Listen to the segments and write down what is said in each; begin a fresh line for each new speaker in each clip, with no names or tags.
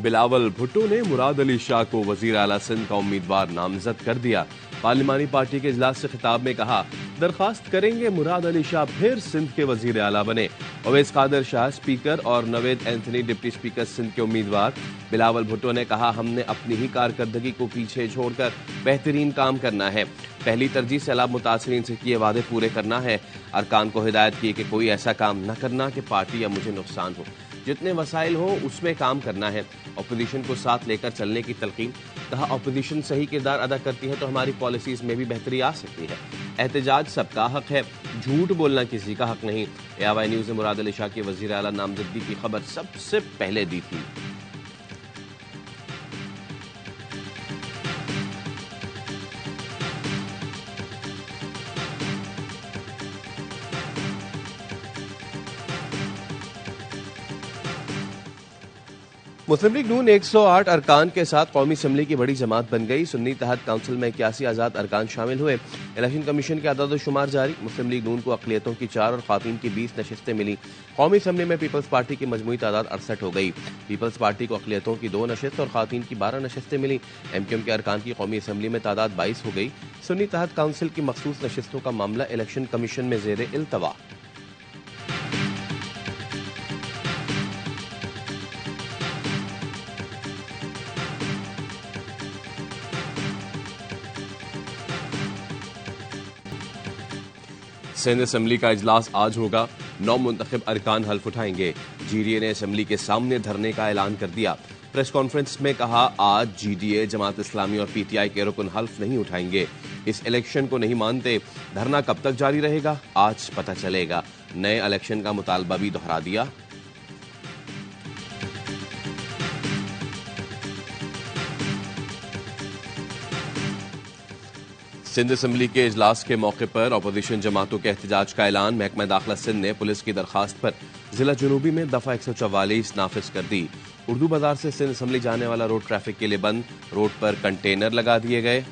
बिलावल भुट्टो ने मुराद अली शाह को वजीर आला सिंध का उम्मीदवार नामजद कर दिया। पार्लिमानी पार्टी के इजलास से खिताब में कहा, दरखास्त करेंगे मुराद अली शाह फिर सिंध के वजीर आला बने। अवैस कादर शाह स्पीकर और नवेद एंथनी डिप्टी स्पीकर सिंध के उम्मीदवार। बिलावल भुट्टो ने कहा, हमने अपनी ही कारकर्दगी को पीछे छोड़कर बेहतरीन काम करना है। पहली तरजीह सैलाब मुतासरीन से किए वादे पूरे करना है। अरकान को हिदायत की कि कोई ऐसा काम न करना कि पार्टी या मुझे नुकसान हो। जितने वसाइल हो उसमें काम करना है। अपोजिशन को साथ लेकर चलने की तलकीन। कहा, अपोजिशन सही किरदार अदा करती है तो हमारी पॉलिसीज में भी बेहतरी आ सकती है। एहतजाज सबका हक है, झूठ बोलना किसी का हक नहीं। AY न्यूज़ ने मुराद अली शाह की वजीर आला नामजदगी की खबर सबसे पहले दी थी। मुस्लिम लीग नून 108 अरकान के साथ कौमी असम्बली की बड़ी जमात बन गई। सुन्नी तहत काउंसिल में 81 आज़ाद अरकान शामिल हुए। इलेक्शन कमीशन के अदद शुमार जारी। मुस्लिम लीग नून को अक़लियतों की 4 और ख़ातीन की 20 नशिस्तें मिली। कौमी असम्बली में पीपल्स पार्टी की मजमूई तादाद 68 हो गई। पीपल्स पार्टी को अक़लियतों की 2 नशिस्त और ख़ातीन की 12 नशिस्तें मिली। MQM के अरकान की कौमी असम्बली में तादाद 22 हो गई। सुन्नी तहत काउंसिल की मखसूस नशिस्तों का मामला इलेक्शन कमीशन में ज़ेर इल्तवा। सिंध असम्बली का इजलास आज होगा। 9 मुंतखब अरकान हल्फ उठाएंगे। GDA ने असम्बली के सामने धरने का ऐलान कर दिया। प्रेस कॉन्फ्रेंस में कहा, आज GDA, जमात इस्लामी और PTI के रुकन हल्फ नहीं उठाएंगे। इस इलेक्शन को नहीं मानते। धरना कब तक जारी रहेगा, आज पता चलेगा। नए इलेक्शन का मुतालबा भी दोहरा दिया। सिंध असम्बली के इजलास के मौके पर अपोजिशन जमातों के एहतजाज का ऐलान। महकमा दाखिला सिंध ने पुलिस की दरखास्त पर जिला जनूबी में दफा 144 नाफिज कर दी। उर्दू बाजार से सिंध असम्बली जाने वाला रोड ट्रैफिक के लिए बंद। रोड पर कंटेनर लगा दिए गए।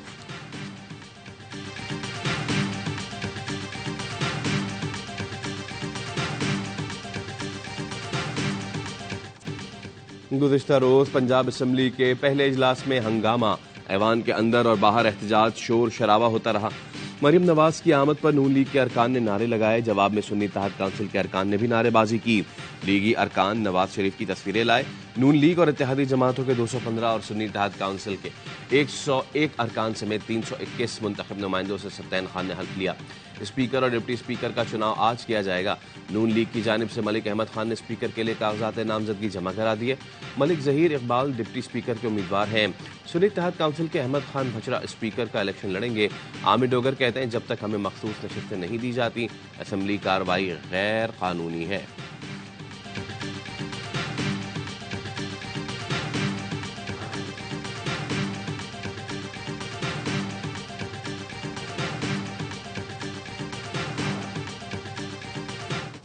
गुज़िश्ता रोज पंजाब असम्बली के पहले इजलास में हंगामा। ऐवान के अंदर और बाहर एहतजाज, शोर शराबा होता रहा। मरीम नवाज की आमद पर नून लीग के अरकान ने नारे लगाए। जवाब में सुन्नी तहत काउंसिल के अरकान ने भी नारेबाजी की। लीगी अरकान नवाज शरीफ की तस्वीरें लाए। नून लीग और इत्तेहादी जमातों के 215 और सुन्नी तहत काउंसिल के 101 अरकान समेत 321 मुंतखब नुमाइंदों से सत्तैन खान ने हल्फ लिया। स्पीकर और डिप्टी स्पीकर का चुनाव आज किया जाएगा। नून लीग की जानिब से मलिक अहमद खान ने स्पीकर के लिए कागजात नामजदगी जमा करा दिए। मलिक जहीर इकबाल डिप्टी स्पीकर के उम्मीदवार हैं। सुन्नी तहत काउंसिल के अहमद खान भचरा स्पीकर का इलेक्शन लड़ेंगे। आमिर डोगर कहते हैं, जब तक हमें मखसूस नशिस्तें नहीं दी जाती, असम्बली कार्रवाई गैर कानूनी है।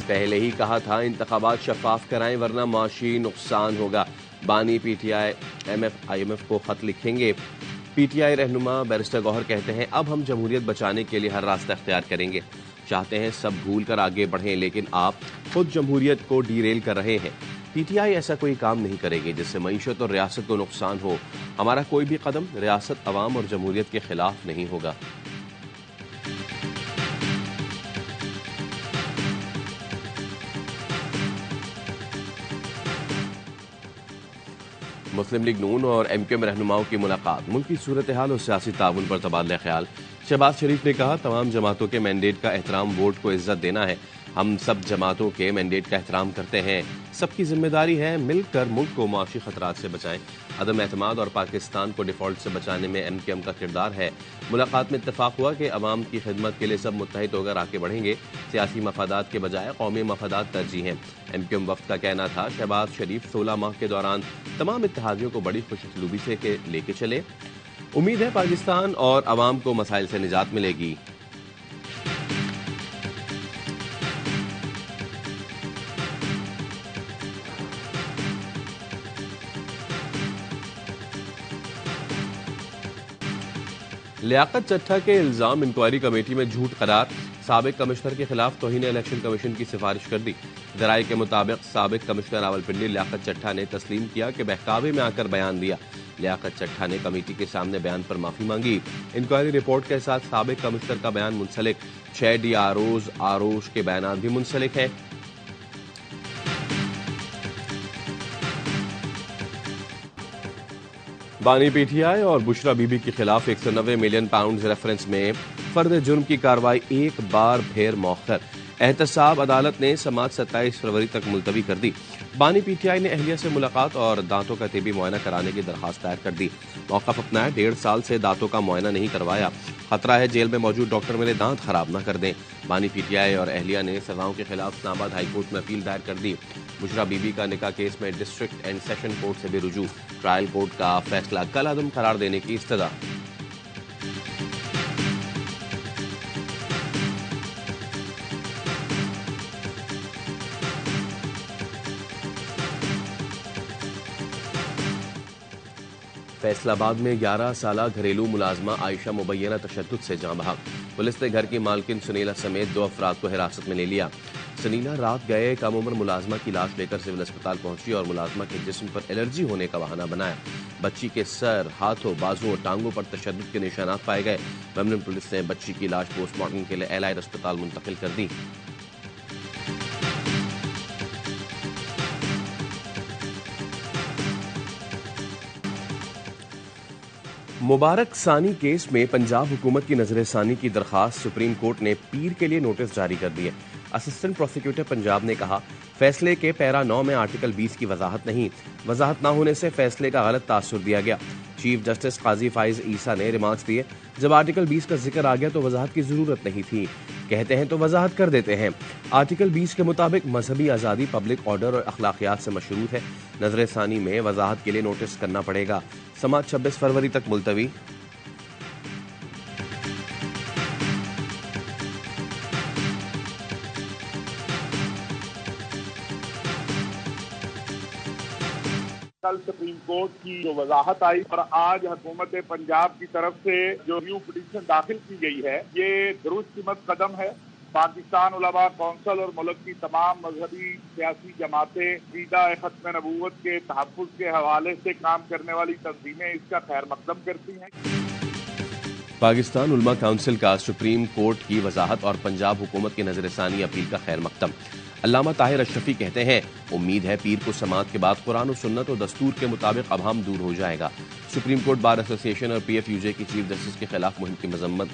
पहले ही कहा था, इंतखाबात शफाफ कराएं वरना माशी नुकसान होगा। बानी PTI MF IMF को खत लिखेंगे। PTI रहनुमा बैरिस्टर गौहर कहते हैं, अब हम जमहूरियत बचाने के लिए हर रास्ता अख्तियार करेंगे। चाहते हैं सब भूल कर आगे बढ़ें, लेकिन आप खुद जमहूरियत को डीरेल कर रहे हैं। PTI ऐसा कोई काम नहीं करेगी जिससे मईशत और रियासत को नुकसान हो। हमारा कोई भी कदम रियासत, अवाम और जमहूरियत के खिलाफ नहीं होगा। मुस्लिम लीग नून और MQM रहनुमाओं की मुलाकात। मुल्क की सूरत हाल और सियासी ताउन पर तबादला ख्याल। शहबाज शरीफ ने कहा, तमाम जमातों के मैंडेट का एहतराम, वोट को इज्जत देना है। हम सब जमातों के मैंडेट का एहतराम करते हैं। सबकी जिम्मेदारी है मिलकर मुल्क को माशी खतरात से बचाएं। अदम एतमाद और पाकिस्तान को डिफॉल्ट से बचाने में MQM का किरदार है। मुलाकात में इत्तफाक हुआ कि अवाम की खिदमत के लिए सब मुत्तहिद होकर आगे बढ़ेंगे। सियासी मफादात के बजाय कौमी मफादात तरजीह हैं। MQM वफ्द का कहना था, शहबाज शरीफ 16 माह के दौरान तमाम इत्तेहादियों को बड़ी खुशसलूबी से लेके चले। उम्मीद है पाकिस्तान और अवाम को मसाइल से निजात मिलेगी। लियाकत चट्टा के इल्जाम इंक्वायरी कमेटी में झूठ करार। साबिक कमिश्नर के खिलाफ तौहीन इलेक्शन कमीशन की सिफारिश कर दी। जराये के मुताबिक साबिक कमिश्नर रावलपिंडी लियाकत चट्टा ने तस्लीम किया कि बहकावे में आकर बयान दिया। लियाकत चट्टा ने कमेटी के सामने बयान पर माफी मांगी। इंक्वायरी रिपोर्ट के साथ साबिक कमिश्नर का बयान मुंसलिक, 6 DROs आरोज के बयान भी मुंसलिक है। बानी पीटीआई और बुशरा बीबी के खिलाफ 190 मिलियन पाउंड रेफरेंस में फर्द जुर्म की कार्रवाई एक बार फिर मौखर। एहतसाब अदालत ने समात 27 फरवरी तक मुलतवी कर दी। बानी पीटीआई ने अहलिया से मुलाकात और दांतों का तिबी मुआयना कराने की दरखास्त दायर कर दी। मौक़िफ़ अपनाया, 1.5 साल से दांतों का मुआयना नहीं करवाया। खतरा है जेल में मौजूद डॉक्टर मेरे दांत खराब न कर दें। बानी पीटीआई और अहलिया ने सजाओं के खिलाफ इस्लामाबाद हाई कोर्ट में अपील दायर कर दी। बुशरा बीबी का निकाह केस में डिस्ट्रिक्ट एंड सेशन कोर्ट से भी रुजू। ट्रायल कोर्ट का फैसला कल अदम करार देने की इस्तदा। फैसलाबाद में 11 साला घरेलू मुलाजमा आयशा मुबैना तशद्दुद से जाँ बहक। पुलिस ने घर की मालकिन सुनीला समेत 2 अफराद को हिरासत में ले लिया। सुनीला रात गए कम उम्र मुलाजमा की लाश लेकर सिविल अस्पताल पहुंची और मुलाजमा के जिस्म पर एलर्जी होने का बहाना बनाया। बच्ची के सर, हाथों, बाजुओं और टांगों पर तशद्दुद के निशानात पाए गए। बर्मिंघम पुलिस ने बच्ची की लाश पोस्टमार्टम के लिए एलाइड अस्पताल मुंतकिल कर दी। मुबारक सानी केस में पंजाब हुकूमत की नजरसानी की दरखास्त सुप्रीम कोर्ट ने पीर के लिए नोटिस जारी कर दिए। असिस्टेंट प्रोसिक्यूटर पंजाब ने कहा, फैसले के पैरा 9 में आर्टिकल 20 की वजाहत नहीं, वजाहत न होने से फैसले का गलत तासुर दिया गया। चीफ जस्टिस काजी फाइज ईसा ने रिमार्क्स दिए, जब आर्टिकल 20 का जिक्र आ गया तो वजाहत की जरूरत नहीं थी, कहते हैं तो वजाहत कर देते हैं। आर्टिकल 20 के मुताबिक मजहबी आज़ादी पब्लिक ऑर्डर और अखलाकियात से मशरूत है। नजरसानी में वजाहत के लिए नोटिस करना पड़ेगा। समात 26 फरवरी तक मुलतवी।
कल सुप्रीम कोर्ट की जो वजाहत आई और आज हुकूमत पंजाब की तरफ से जो न्यू पिटीशन दाखिल की गई है, ये दुरुस्त कदम है। पाकिस्तान उलमा कौंसिल और मुल्क की तमाम मजहबी सियासी जमातें ईदा खत्म नबूवत के तहफ़्फ़ुज़ के हवाले से काम करने वाली तंजीमें इसका खैर मकदम करती हैं।
पाकिस्तान उलमा काउंसिल का सुप्रीम कोर्ट की वजाहत और पंजाब हुकूमत की नजरसानी अपील का खैर मकदम। अल्लामा ताहिर अशरफी कहते हैं, उम्मीद है पीर को समात के बाद कुरान और सुन्नत और दस्तूर के मुताबिक अब हम दूर हो जाएगा। सुप्रीम कोर्ट बार एसोसिएशन और PFUJ की चीफ जस्टिस के खिलाफ मुहिम की मजम्मत।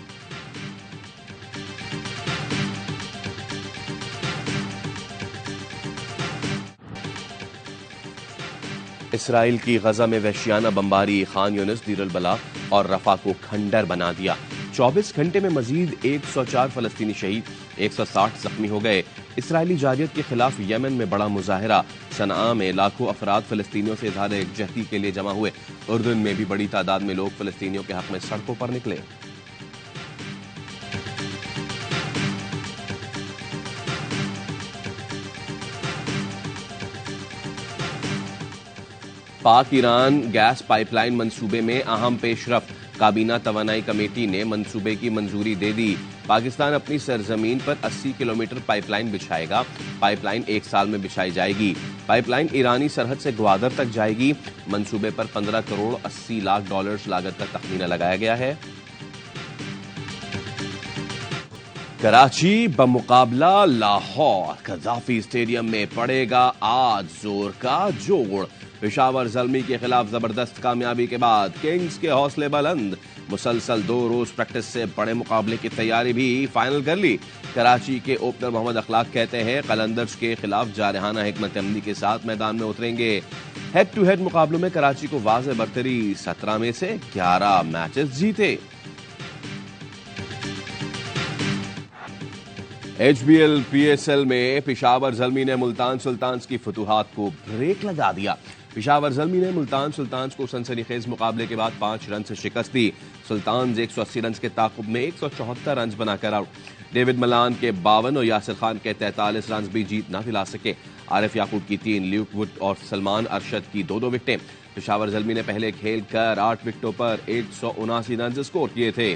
इसराइल की गजा में वहशियाना बमबारी, खान यूनिस, दीर अल बला और रफा को खंडर बना दिया। 24 घंटे में मजीद 104 फलस्तीनी शहीद, 160 जख्मी हो गए। इसराइली जारियत के खिलाफ यमन में बड़ा मुजाहरा, सनआ में लाखों अफराद फलस्तीनियों से इजहार यकजहती के लिए जमा हुए। उर्दन में भी बड़ी तादाद में लोग फलस्तीनियों के हक में सड़कों पर निकले। पाक ईरान गैस पाइपलाइन मंसूबे में अहम पेशरफ, काबीना तवानाई कमेटी ने मंसूबे की मंजूरी दे दी। पाकिस्तान अपनी सरजमीन पर 80 किलोमीटर पाइपलाइन बिछाएगा। पाइपलाइन 1 साल में बिछाई जाएगी। पाइपलाइन ईरानी सरहद से ग्वादर तक जाएगी। मंसूबे पर 15 करोड़ 80 लाख डॉलर्स लागत का तखमीना लगाया गया है। कराची बमुकाबला लाहौर, कज़ाफी स्टेडियम में पड़ेगा आज जोर का जोड़। पेशावर ज़ल्मी के खिलाफ जबरदस्त कामयाबी के बाद किंग्स के हौसले बुलंद। मुसलसल 2 रोज प्रैक्टिस से बड़े मुकाबले की तैयारी भी फाइनल कर ली। कराची के ओपनर मोहम्मद अखलाक कहते हैं, कलंदर्स के खिलाफ जारहाना हिकमत अमली के साथ मैदान में उतरेंगे। हेड टू हेड मुकाबलों में कराची को वाज़े बरतरी, 17 में से 11 मैचेस जीते। HBL PSL में पेशावर ज़ल्मी ने मुल्तान सुल्तान्स की फतूहात को ब्रेक लगा दिया। पेशावर ज़ल्मी ने मुल्तान सुल्तान्स को सनसनीखेज मुकाबले के बाद 5 रन से शिकस्त दी। सुल्तान्स 180 रन के ताक़ुब में 174 रन बनाकर आउट। डेविड मलान के 52 और यासिर खान के 43 रन भी जीत न दिला सके। आरिफ याकूब की 3, ल्यूक वुड और सलमान अरशद की 2-2 विकेटें। पेशावर ज़ल्मी ने पहले खेल कर 8 विकेटों पर 179 रन स्कोर किए थे।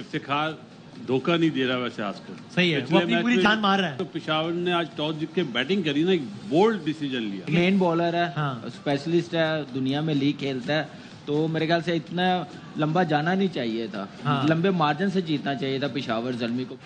इफ्तिखार धोखा नहीं दे रहा वैसे आज को।
सही है, वो अपनी पूरी जान मार रहा है।
तो पेशावर ने आज टॉस जीत के बैटिंग करी ना, एक बोल्ड डिसीजन लिया।
मेन बॉलर है,
हाँ।
स्पेशलिस्ट है, दुनिया में लीग खेलता है, तो मेरे ख्याल से इतना लंबा जाना नहीं चाहिए था।
हाँ।
लंबे मार्जिन से जीतना चाहिए था पेशावर ज़ल्मी को।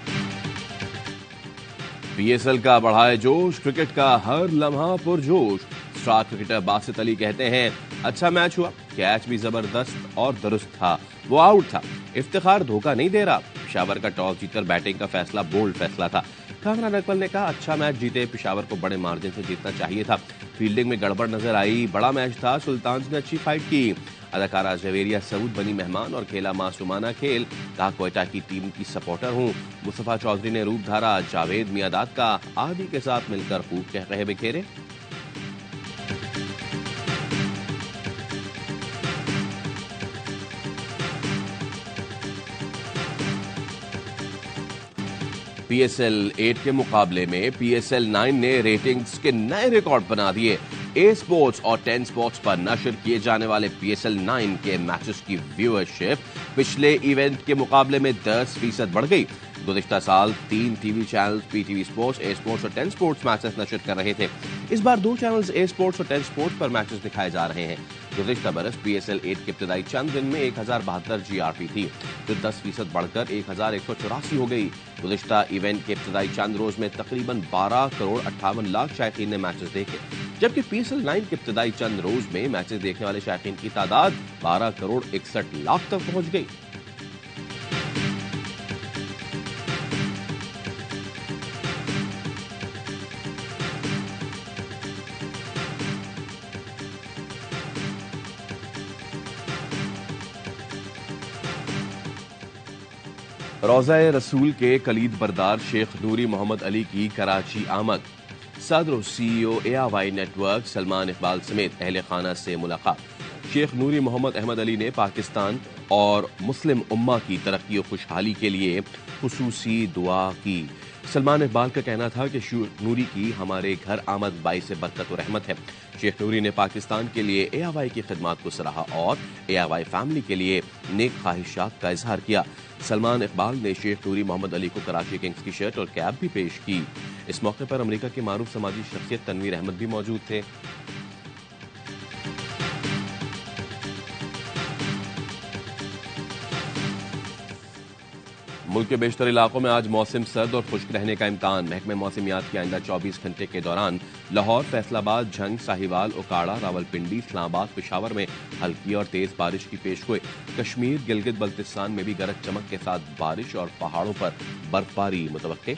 पीएसएल का बढ़ाए जोश, क्रिकेट का हर लम्हा पुरजोश। स्टार क्रिकेटर बासित अली कहते हैं, अच्छा मैच हुआ, कैच भी जबरदस्त और दुरुस्त था, वो आउट था, इफ्तिखार धोखा नहीं दे रहा। पेशावर का टॉस जीतकर बैटिंग का फैसला बोल्ड फैसला था। कामरान अकमल ने कहा, अच्छा मैच जीते, पेशावर को बड़े मार्जिन से जीतना चाहिए था, फील्डिंग में गड़बड़ नजर आई, बड़ा मैच था, सुल्तान ने अच्छी फाइट की। अदाकारा जवेरिया सऊद बनी मेहमान और खेला मासूमाना खेल, कहा क्वेटा की टीम की सपोर्टर हूं। मुस्तफा चौधरी ने रूप धारा, जावेद मियादाद का आदि के साथ मिलकर खूब कह रहे बिखेरे। पीएसएल 8 के मुकाबले में पीएसएल 9 ने रेटिंग्स के नए रिकॉर्ड बना दिए। ए स्पोर्ट्स और 10 स्पोर्ट्स पर नशर किए जाने वाले पीएसएल 9 के मैचेस की व्यूअरशिप पिछले इवेंट के मुकाबले में 10% बढ़ गई। गुज़िश्ता साल 3 टीवी चैनल्स पीटीवी स्पोर्ट्स, ए स्पोर्ट्स और 10 स्पोर्ट्स मैचेस नशर कर रहे थे। इस बार 2 चैनल्स ए स्पोर्ट्स और 10 स्पोर्ट्स पर मैचेस दिखाए जा रहे हैं। गुज़िश्ता बरस पीएसएल 8 के इब्तिदाई चंद दिन में 1072 जीआरपी थी, जो 10% बढ़कर 1184 हो गई। गुज़िश्ता इवेंट के इब्तिदाई चंद रोज में तकरीबन 12 करोड़ 58 लाख शायकीन ने मैचेस देखे, जबकि पीएसएल 9 के इब्तिदाई चंद रोज में मैचेस देखने वाले शायकीन की तादाद 12 करोड़ 61 लाख तक पहुंच गई। रोज़ा-ए रसूल के कलीद बरदार शेख नूरी मोहम्मद अली की कराची आमद। सदर और सीईओ एआवाई नेटवर्क सलमान इकबाल समेत अहले खाना से मुलाकात। शेख नूरी मोहम्मद अहमद अली ने पाकिस्तान और मुस्लिम उम्मा की तरक्की और खुशहाली के लिए खुसूसी दुआ की। सलमान इकबाल का कहना था कि शेख नूरी की हमारे घर आमद बाइस बरकत और रहमत है। शेख नूरी ने पाकिस्तान के लिए एआवाई की खिदमत को सराहा और एआवाई फैमिली के लिए नेक ख्वाहिशात का इजहार किया। सलमान इकबाल ने शेख नूरी मोहम्मद अली को कराची किंग्स की शर्ट और कैप भी पेश की। इस मौके पर अमेरिका के मारूफ समाजी शख्सियत तनवीर अहमद भी मौजूद थे। मुल्क के बेशतर इलाकों में आज मौसम सर्द और खुश्क रहने का इम्कान। महकमे मौसमियात के आइंदा 24 घंटे के दौरान लाहौर, फैसलाबाद, झंग, साहिवाल, उकाड़ा, रावलपिंडी, इस्लामाबाद, पेशावर में हल्की और तेज बारिश की पेशगोई। कश्मीर, गिलगित बल्तिस्तान में भी गरज चमक के साथ बारिश और पहाड़ों पर बर्फबारी मुतवक्के।